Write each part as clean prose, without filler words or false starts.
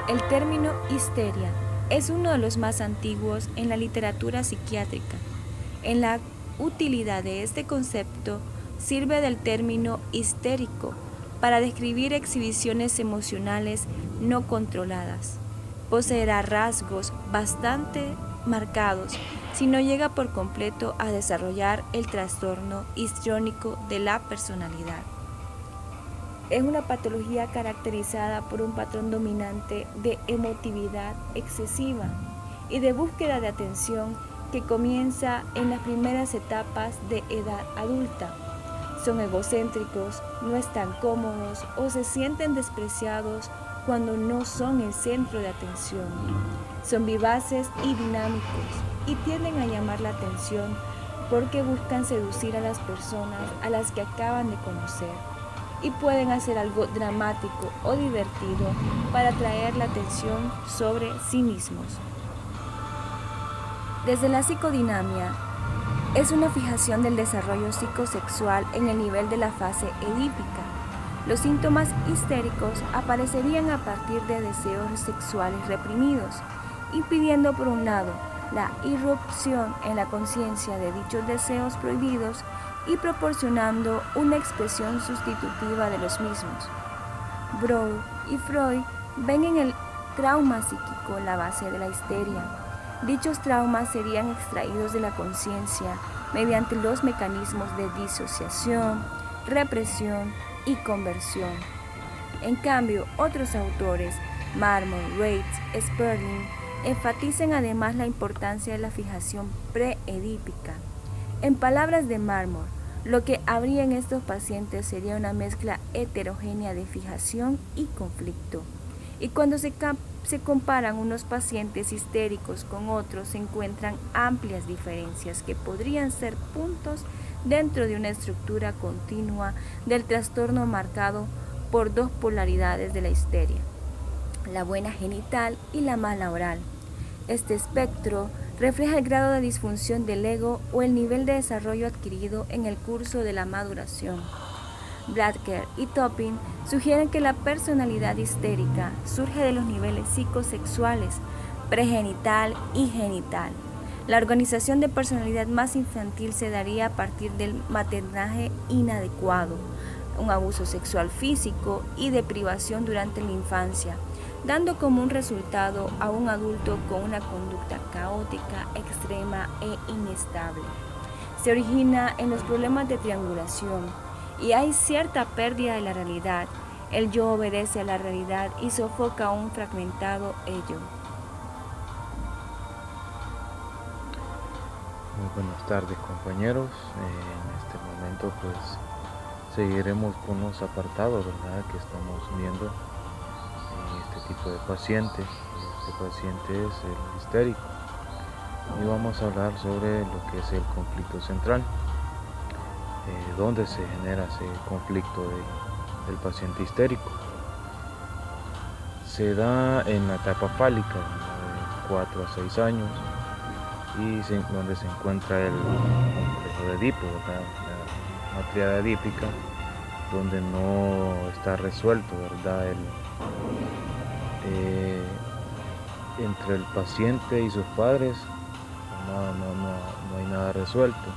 El término histeria es uno de los más antiguos en la literatura psiquiátrica. En la utilidad de este concepto sirve del término histérico para describir exhibiciones emocionales no controladas. Poseerá rasgos bastante marcados si no llega por completo a desarrollar el trastorno histriónico de la personalidad. Es una patología caracterizada por un patrón dominante de emotividad excesiva y de búsqueda de atención que comienza en las primeras etapas de edad adulta. Son egocéntricos, no están cómodos o se sienten despreciados cuando no son el centro de atención. Son vivaces y dinámicos y tienden a llamar la atención porque buscan seducir a las personas a las que acaban de conocer y pueden hacer algo dramático o divertido para atraer la atención sobre sí mismos. Desde la psicodinamia, es una fijación del desarrollo psicosexual en el nivel de la fase edípica. Los síntomas histéricos aparecerían a partir de deseos sexuales reprimidos, impidiendo por un lado la irrupción en la conciencia de dichos deseos prohibidos y proporcionando una expresión sustitutiva de los mismos. Broad y Freud ven en el trauma psíquico la base de la histeria. Dichos traumas serían extraídos de la conciencia mediante los mecanismos de disociación, represión y conversión. En cambio, otros autores, Marmor, Reitz, Sperling, enfatizan además la importancia de la fijación preedípica. En palabras de Marmor, lo que habría en estos pacientes sería una mezcla heterogénea de fijación y conflicto. Y cuando se comparan unos pacientes histéricos con otros, se encuentran amplias diferencias que podrían ser puntos dentro de una estructura continua del trastorno marcado por dos polaridades de la histeria, la buena genital y la mala oral. Este espectro refleja el grado de disfunción del ego o el nivel de desarrollo adquirido en el curso de la maduración. Bladker y Topping sugieren que la personalidad histérica surge de los niveles psicosexuales, pregenital y genital. La organización de personalidad más infantil se daría a partir del maternaje inadecuado, un abuso sexual físico y de privación durante la infancia, dando como un resultado a un adulto con una conducta caótica, extrema e inestable. Se origina en los problemas de triangulación y hay cierta pérdida de la realidad. El yo obedece a la realidad y sofoca un fragmentado ello. Muy buenas tardes, compañeros. En este momento pues seguiremos con los apartados, ¿verdad?, que estamos viendo en este tipo de pacientes. Este paciente es el histérico y vamos a hablar sobre lo que es el conflicto central, donde se genera ese conflicto del paciente histérico. Se da en la etapa fálica, de 4 a 6 años, y donde se encuentra el complejo de Edipo, ¿verdad?, la tríada edípica, donde no está resuelto, ¿verdad?, entre el paciente y sus padres no hay nada resuelto.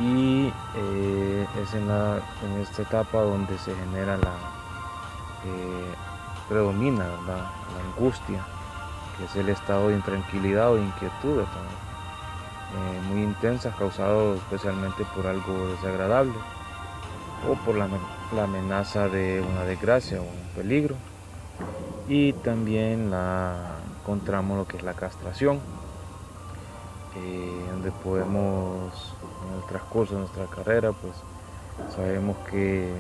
Y es en esta etapa donde se genera predomina, ¿verdad?, la angustia, que es el estado de intranquilidad o inquietud muy intensas, causado especialmente por algo desagradable o por la amenaza de una desgracia o un peligro. Y también encontramos lo que es la castración, donde podemos, en el transcurso de nuestra carrera, pues sabemos que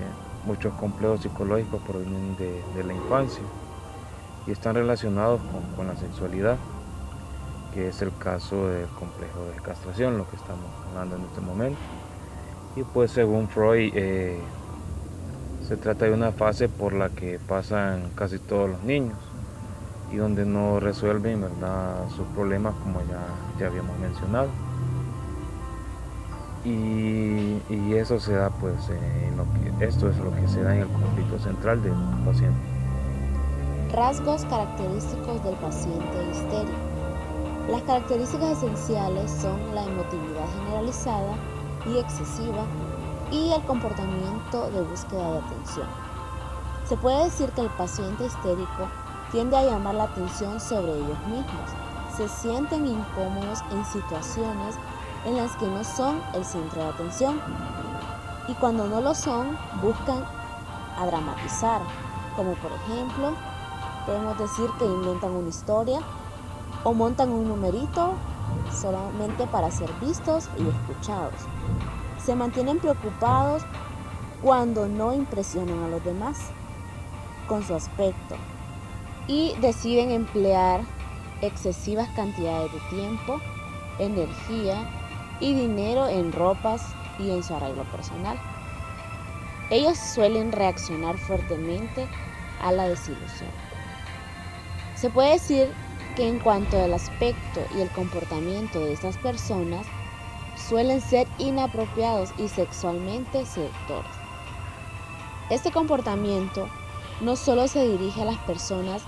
muchos complejos psicológicos provienen de la infancia y están relacionados con la sexualidad, que es el caso del complejo de castración, lo que estamos hablando en este momento. Y pues según Freud, se trata de una fase por la que pasan casi todos los niños y donde no resuelven, ¿verdad?, sus problemas, como ya habíamos mencionado. Y eso se da pues esto es lo que se da en el conflicto central del paciente. Rasgos característicos del paciente histérico. Las características esenciales son la emotividad generalizada y excesiva y el comportamiento de búsqueda de atención. Se puede decir que el paciente histérico tiende a llamar la atención sobre ellos mismos. Se sienten incómodos en situaciones en las que no son el centro de atención y cuando no lo son buscan a dramatizar, como por ejemplo podemos decir que inventan una historia o montan un numerito solamente para ser vistos y escuchados. Se mantienen preocupados cuando no impresionan a los demás con su aspecto y deciden emplear excesivas cantidades de tiempo, energía y dinero en ropas y en su arreglo personal. Ellos suelen reaccionar fuertemente a la desilusión. Se puede decir que en cuanto al aspecto y el comportamiento de estas personas, suelen ser inapropiados y sexualmente seductores. Este comportamiento no solo se dirige a las personas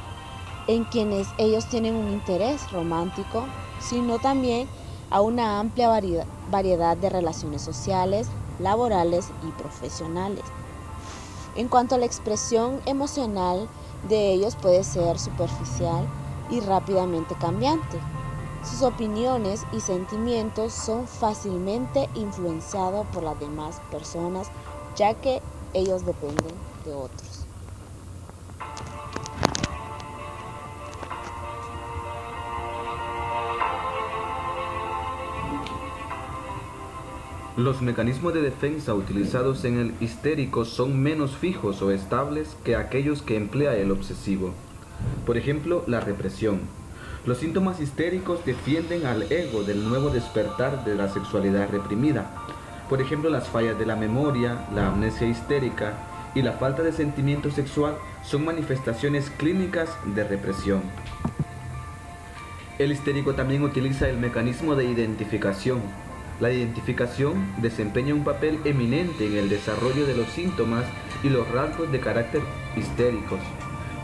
en quienes ellos tienen un interés romántico, sino también a una amplia variedad de relaciones sociales, laborales y profesionales. En cuanto a la expresión emocional de ellos puede ser superficial y rápidamente cambiante. Sus opiniones y sentimientos son fácilmente influenciados por las demás personas, ya que ellos dependen de otros. Los mecanismos de defensa utilizados en el histérico son menos fijos o estables que aquellos que emplea el obsesivo. Por ejemplo, la represión. Los síntomas histéricos defienden al ego del nuevo despertar de la sexualidad reprimida. Por ejemplo, las fallas de la memoria, la amnesia histérica y la falta de sentimiento sexual son manifestaciones clínicas de represión. El histérico también utiliza el mecanismo de identificación. La identificación desempeña un papel eminente en el desarrollo de los síntomas y los rasgos de carácter histéricos.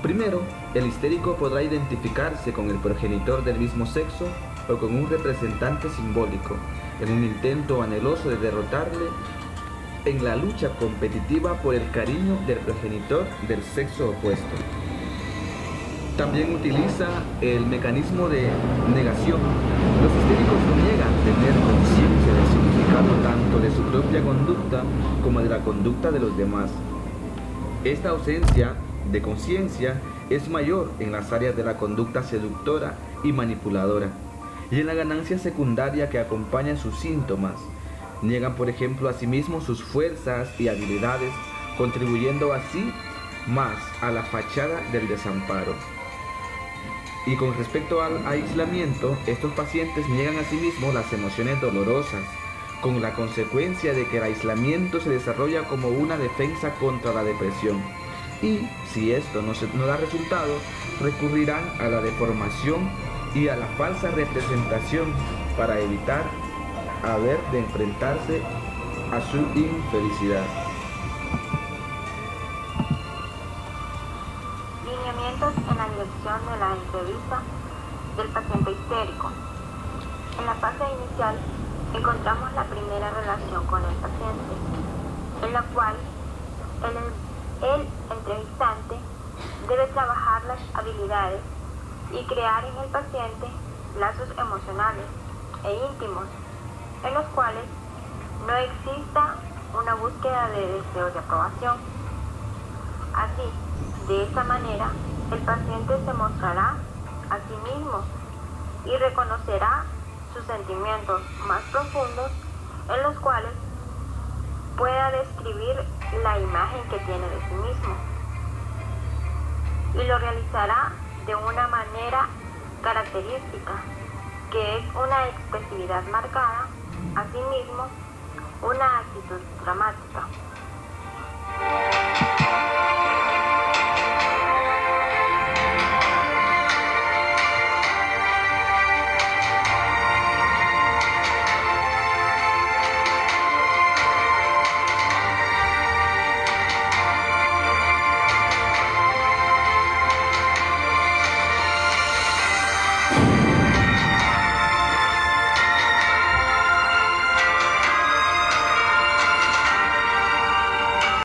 Primero, el histérico podrá identificarse con el progenitor del mismo sexo o con un representante simbólico, en un intento anheloso de derrotarle en la lucha competitiva por el cariño del progenitor del sexo opuesto. También utiliza el mecanismo de negación. Los histéricos niegan tener conciencia del significado tanto de su propia conducta como de la conducta de los demás. Esta ausencia de conciencia es mayor en las áreas de la conducta seductora y manipuladora y en la ganancia secundaria que acompaña sus síntomas. Niegan, por ejemplo, a sí mismos sus fuerzas y habilidades, contribuyendo así más a la fachada del desamparo. Y con respecto al aislamiento, estos pacientes niegan a sí mismos las emociones dolorosas, con la consecuencia de que el aislamiento se desarrolla como una defensa contra la depresión. Y si esto no da resultado, recurrirán a la deformación y a la falsa representación para evitar haber de enfrentarse a su infelicidad. Lineamientos en la dirección de la entrevista del paciente histérico. En la fase inicial encontramos la primera relación con el paciente, en la cual el entrevistante debe trabajar las habilidades y crear en el paciente lazos emocionales e íntimos, en los cuales no exista una búsqueda de deseos de aprobación. Así, de esta manera, el paciente se mostrará a sí mismo y reconocerá sus sentimientos más profundos, en los cuales pueda describir la imagen que tiene de sí mismo, y lo realizará de una manera característica, que es una expresividad marcada, asimismo una actitud dramática.